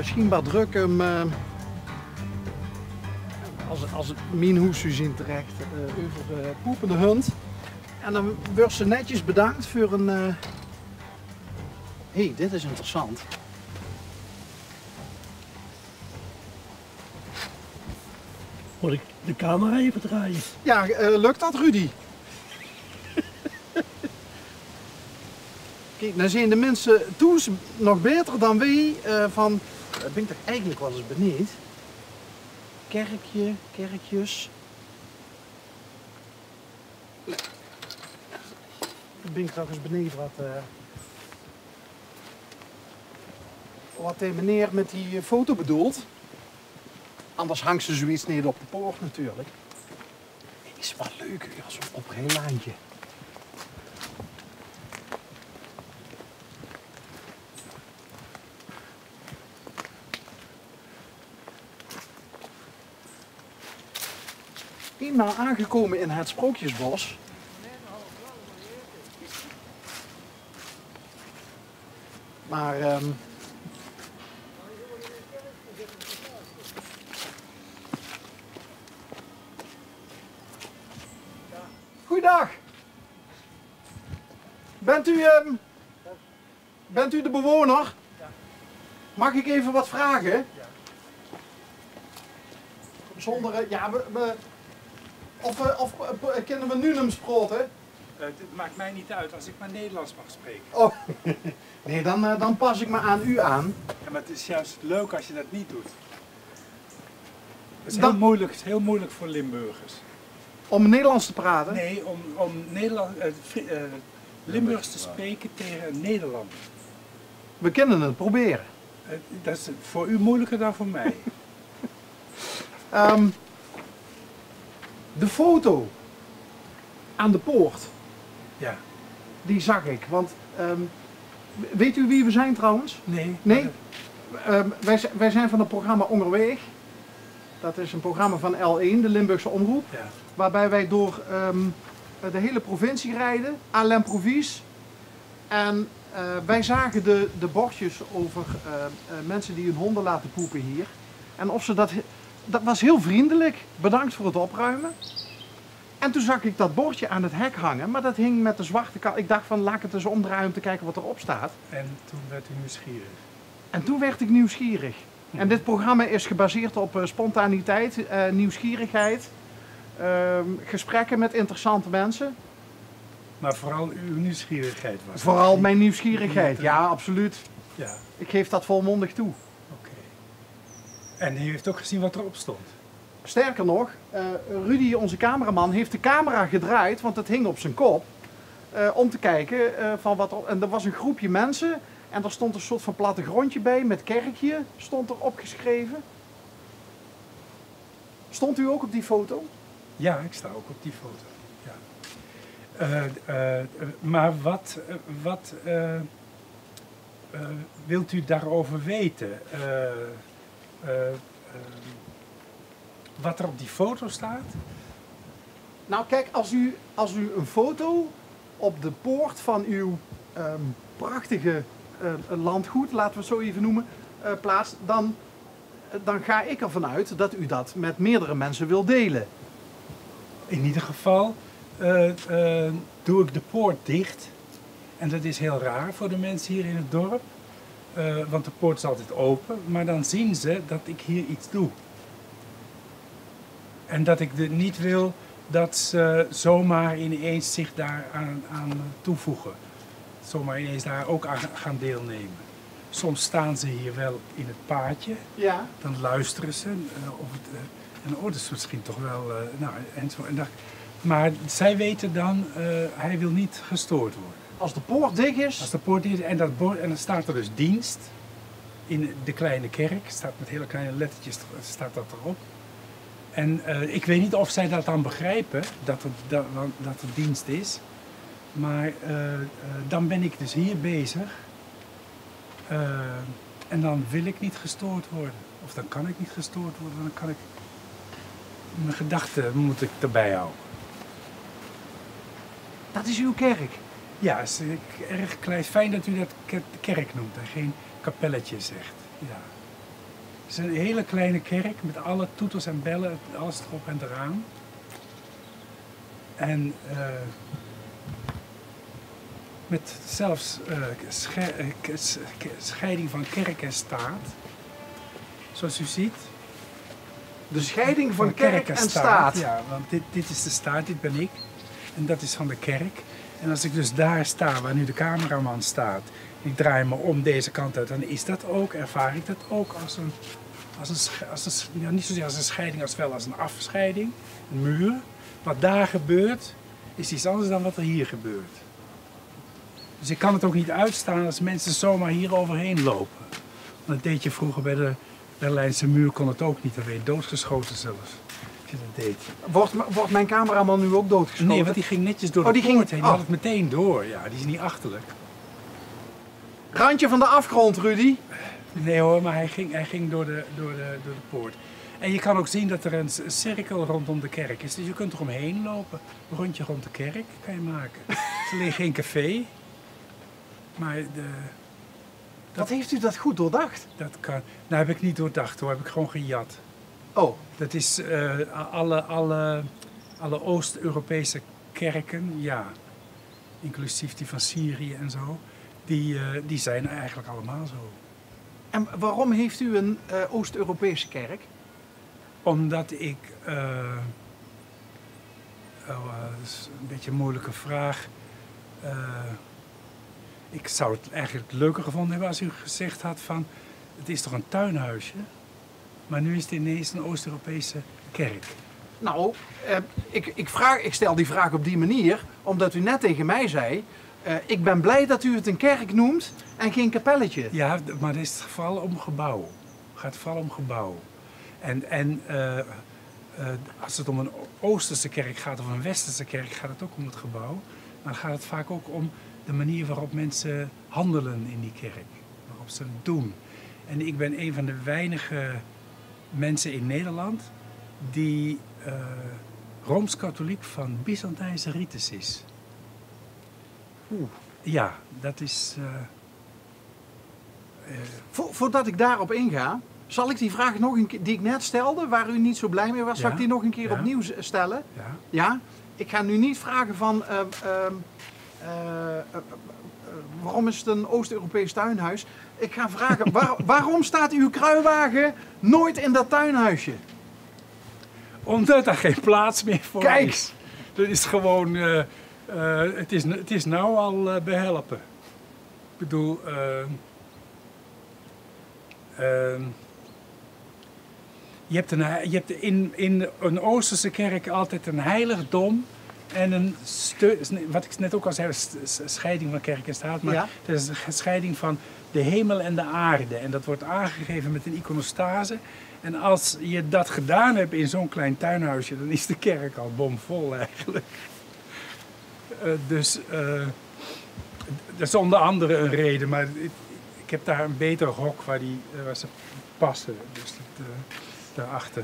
schijnbaar druk om als het mijn hoes u zien terecht over poepende hond. En dan wordt ze netjes bedankt voor een... Hé, dit is interessant. Moet ik de camera even draaien? Ja, lukt dat, Rudy? Kijk, dan zien de mensen toes nog beter dan wij van... Dat ben ik toch eigenlijk wel eens benieuwd. Kerkje, kerkjes. Dan ben ik toch eens benieuwd wat de meneer met die foto bedoelt. Anders hangt ze zoiets neer op de poort natuurlijk. Is wel leuk, zo'n oprijlaantje. Eenmaal aangekomen in het Sprookjesbos. Maar goeiedag. Bent u de bewoner? Mag ik even wat vragen? Zonder, ja, of kennen we nu hem sproten? Het maakt mij niet uit als ik maar Nederlands mag spreken. Oh, nee, dan pas ik me aan u aan. Ja, maar het is juist leuk als je dat niet doet. Het is Dan- heel moeilijk voor Limburgers. Om Nederlands te praten? Nee, om Limburgs te spreken tegen een Nederlander. We kunnen het proberen. Dat is voor u moeilijker dan voor mij. De foto aan de poort, Ja. die zag ik. Want weet u wie we zijn trouwens? Nee. Nee? Wij zijn van het programma Onderweg. Dat is een programma van L1, de Limburgse Omroep. Ja. Waarbij wij door de hele provincie rijden, à l'improvise. En wij zagen de bordjes over mensen die hun honden laten poepen hier. En of ze dat was heel vriendelijk, bedankt voor het opruimen. En toen zag ik dat bordje aan het hek hangen, maar dat hing met de zwarte kant. Ik dacht van laat ik het eens omdraaien om te kijken wat erop staat. En toen werd u nieuwsgierig. En toen werd ik nieuwsgierig. En dit programma is gebaseerd op spontaniteit, nieuwsgierigheid, gesprekken met interessante mensen. Maar vooral uw nieuwsgierigheid was. Vooral mijn nieuwsgierigheid, ja absoluut. Ja, Ik geef dat volmondig toe. oké. En u heeft ook gezien wat erop stond. Sterker nog, Rudy, onze cameraman, heeft de camera gedraaid, want het hing op zijn kop. Om te kijken van wat er... En er was een groepje mensen en er stond een soort van plattegrondje bij met kerkje, stond er opgeschreven. Stond u ook op die foto? Ja, ik sta ook op die foto. Ja. Maar wat wilt u daarover weten? Wat er op die foto staat? Nou kijk, als u een foto op de poort van uw prachtige landgoed, laten we het zo even noemen, plaatst, dan ga ik ervan uit dat u dat met meerdere mensen wil delen. In ieder geval doe ik de poort dicht. En dat is heel raar voor de mensen hier in het dorp. Want de poort is altijd open. Maar dan zien ze dat ik hier iets doe. En dat ik niet wil dat ze zomaar ineens zich daar aan toevoegen. Zomaar ineens daar ook aan gaan deelnemen. Soms staan ze hier wel in het paadje. Ja. Dan luisteren ze. En dat is misschien toch wel... maar zij weten dan, hij wil niet gestoord worden. Als de poort dik is, Als de poort dicht is en dan staat er dus dienst. In de kleine kerk, staat met hele kleine lettertjes staat dat erop. En ik weet niet of zij dat dan begrijpen, dat er dienst is. Maar dan ben ik dus hier bezig. En dan wil ik niet gestoord worden. Of dan kan ik niet gestoord worden. Dan kan ik... Mijn gedachten moet ik erbij houden. dat is uw kerk. Ja, het is erg klein. Fijn dat u dat kerk noemt en geen kapelletje zegt. Ja. is een hele kleine kerk met alle toeters en bellen, alles erop en eraan. En met zelfs scheiding van kerk en staat. Zoals u ziet. De scheiding van kerk en staat. Ja, want dit is de staat, dit ben ik. En dat is van de kerk. En als ik dus daar sta, waar nu de cameraman staat, ik draai me om deze kant uit, dan is dat ook, ervaar ik dat ook ja, niet zozeer als een scheiding, als wel als een afscheiding, een muur. Wat daar gebeurt, is iets anders dan wat er hier gebeurt. Dus ik kan het ook niet uitstaan als mensen zomaar hier overheen lopen. Want dat deed je vroeger bij de Berlijnse muur, kon het ook niet, dan werd je doodgeschoten zelfs. Als je dat deed. Wordt mijn cameraman nu ook doodgeschoten? Nee, want die ging netjes door de poort heen. Die had het meteen door. Ja, die is niet achterlijk. Randje van de afgrond, Rudy. Nee hoor, maar hij ging door de poort. En je kan ook zien dat er een cirkel rondom de kerk is. Dus je kunt er omheen lopen. Een rondje rond de kerk kan je maken. Het is alleen geen café. Maar Wat heeft u dat goed doordacht? dat kan. Nou, heb ik niet doordacht hoor, heb ik gewoon gejat. Oh, Dat is alle Oost-Europese kerken, ja, inclusief die van Syrië en zo, die zijn eigenlijk allemaal zo. en waarom heeft u een Oost-Europese kerk? Omdat ik, dat is een beetje een moeilijke vraag, ik zou het eigenlijk leuker gevonden hebben als u gezegd had van, het is toch een tuinhuisje? Maar nu is het ineens een Oost-Europese kerk. Nou, ik stel die vraag op die manier, omdat u net tegen mij zei, ik ben blij dat u het een kerk noemt en geen kapelletje. Ja, maar het is vooral om gebouw. Het gaat vooral om gebouw. En als het om een Oosterse kerk gaat of een Westerse kerk, gaat het ook om het gebouw. Maar dan gaat het vaak ook om de manier waarop mensen handelen in die kerk. Waarop ze het doen. En ik ben een van de weinige mensen in Nederland die Rooms-katholiek van Byzantijnse rites is. Ja, dat is... Voordat ik daarop inga, zal ik die vraag nog een keer, die ik net stelde, waar u niet zo blij mee was, zal ik die nog een keer opnieuw stellen? Ja. Ja? Ik ga nu niet vragen van waarom is het een Oost-Europees tuinhuis? Ik ga vragen, waarom staat uw kruiwagen nooit in dat tuinhuisje? Omdat er geen plaats meer voor Kijk. is. Dat is gewoon... het is nou al behelpen. Ik bedoel... je hebt in een Oosterse kerk altijd een heiligdom en een wat ik net ook al zei, scheiding van kerk en staat, maar Ja. het is een scheiding van de hemel en de aarde. En dat wordt aangegeven met een iconostase. En als je dat gedaan hebt in zo'n klein tuinhuisje, dan is de kerk al bomvol eigenlijk. Dat is onder andere een reden, maar ik heb daar een beter hok waar ze passen. Dus daarachter.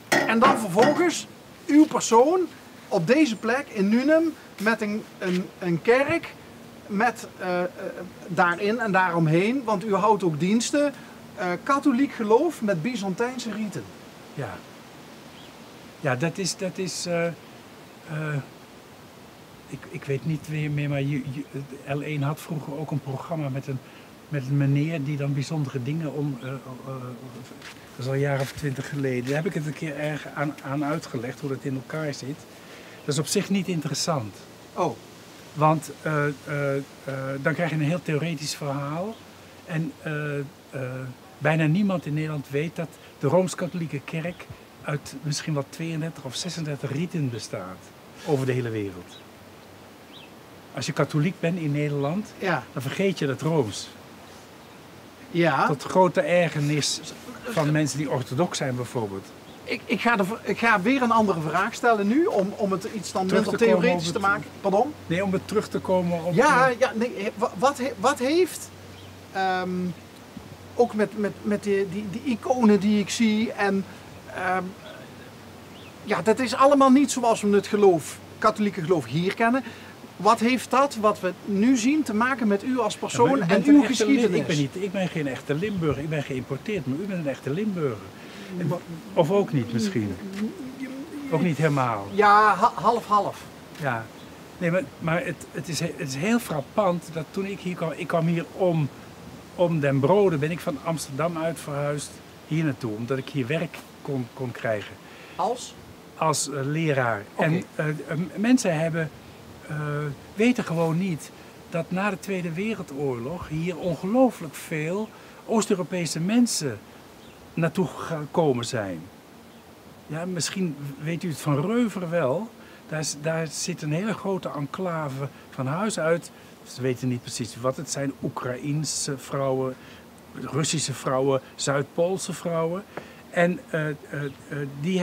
En dan vervolgens uw persoon op deze plek in Nunum met een kerk met daarin en daaromheen, want u houdt ook diensten, katholiek geloof met Byzantijnse rieten. Ja. Ja, dat is ik weet niet meer, maar L1 had vroeger ook een programma met een meneer die dan bijzondere dingen dat is al een jaar of 20 geleden. Daar heb ik het een keer erg aan uitgelegd hoe dat in elkaar zit. Dat is op zich niet interessant. Oh, Want dan krijg je een heel theoretisch verhaal. En bijna niemand in Nederland weet dat de Rooms-Katholieke Kerk uit misschien wel 32 of 36 rieten bestaat. Over de hele wereld. Als je katholiek bent in Nederland, ja. dan vergeet je dat Rooms. Ja. Tot grote ergernis van mensen die orthodox zijn bijvoorbeeld. Ik ga weer een andere vraag stellen nu, om het iets dan minder theoretisch te maken. Pardon? Nee, om het terug te komen op... Ja, nee, wat heeft, ook met die iconen die ik zie, en ja, dat is allemaal niet zoals we het katholieke geloof hier kennen. Wat heeft dat, wat we nu zien, te maken met u als persoon Ja, maar u bent en een uw echte geschiedenis? Ik ben geen echte Limburger, ik ben geïmporteerd, maar u bent een echte Limburger. Of ook niet misschien? Ook niet helemaal? Ja, half-half. Ja. Nee, maar het is heel frappant dat toen ik hier kwam, ik kwam hier om Den Brode, ben ik van Amsterdam uit verhuisd hier naartoe, omdat ik hier werk kon krijgen. Als leraar. Oké. En mensen weten gewoon niet dat na de Tweede Wereldoorlog hier ongelooflijk veel Oost-Europese mensen naartoe gekomen zijn. Ja, misschien weet u het van Reuver wel. Daar zit een hele grote enclave van huis uit. Ze weten niet precies wat het zijn. Oekraïense vrouwen, Russische vrouwen, Zuid-Poolse vrouwen. En die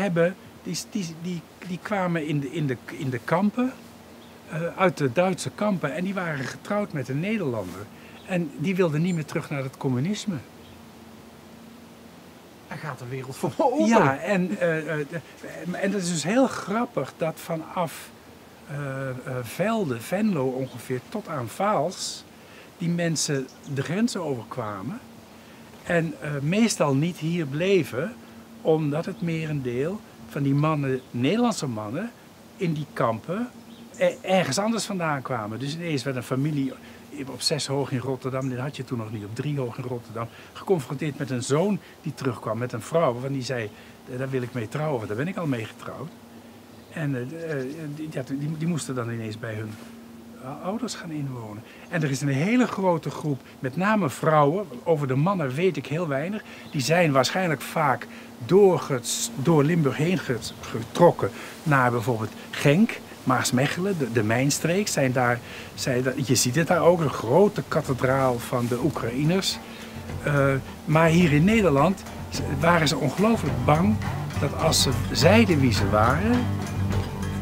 kwamen in de kampen, uit de Duitse kampen. En die waren getrouwd met een Nederlander. En die wilden niet meer terug naar het communisme. Daar gaat de wereld voor open. Ja, en dat is dus heel grappig dat vanaf Venlo ongeveer tot aan Vaals die mensen de grenzen overkwamen en meestal niet hier bleven, omdat het merendeel van die mannen, Nederlandse mannen, in die kampen ergens anders vandaan kwamen. Dus ineens werd een familie op 6 hoog in Rotterdam, dit had je toen nog niet, op 3 hoog in Rotterdam, geconfronteerd met een zoon die terugkwam met een vrouw waarvan die zei, daar wil ik mee trouwen, want daar ben ik al mee getrouwd. En die moesten dan ineens bij hun ouders gaan inwonen. En er is een hele grote groep, met name vrouwen, over de mannen weet ik heel weinig, die zijn waarschijnlijk vaak door Limburg heen getrokken naar bijvoorbeeld Genk, Maasmechelen, de mijnstreek, je ziet het daar ook, een grote kathedraal van de Oekraïners. Maar hier in Nederland waren ze ongelooflijk bang dat als ze zeiden wie ze waren,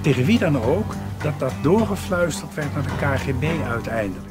tegen wie dan ook, dat doorgefluisterd werd naar de KGB uiteindelijk.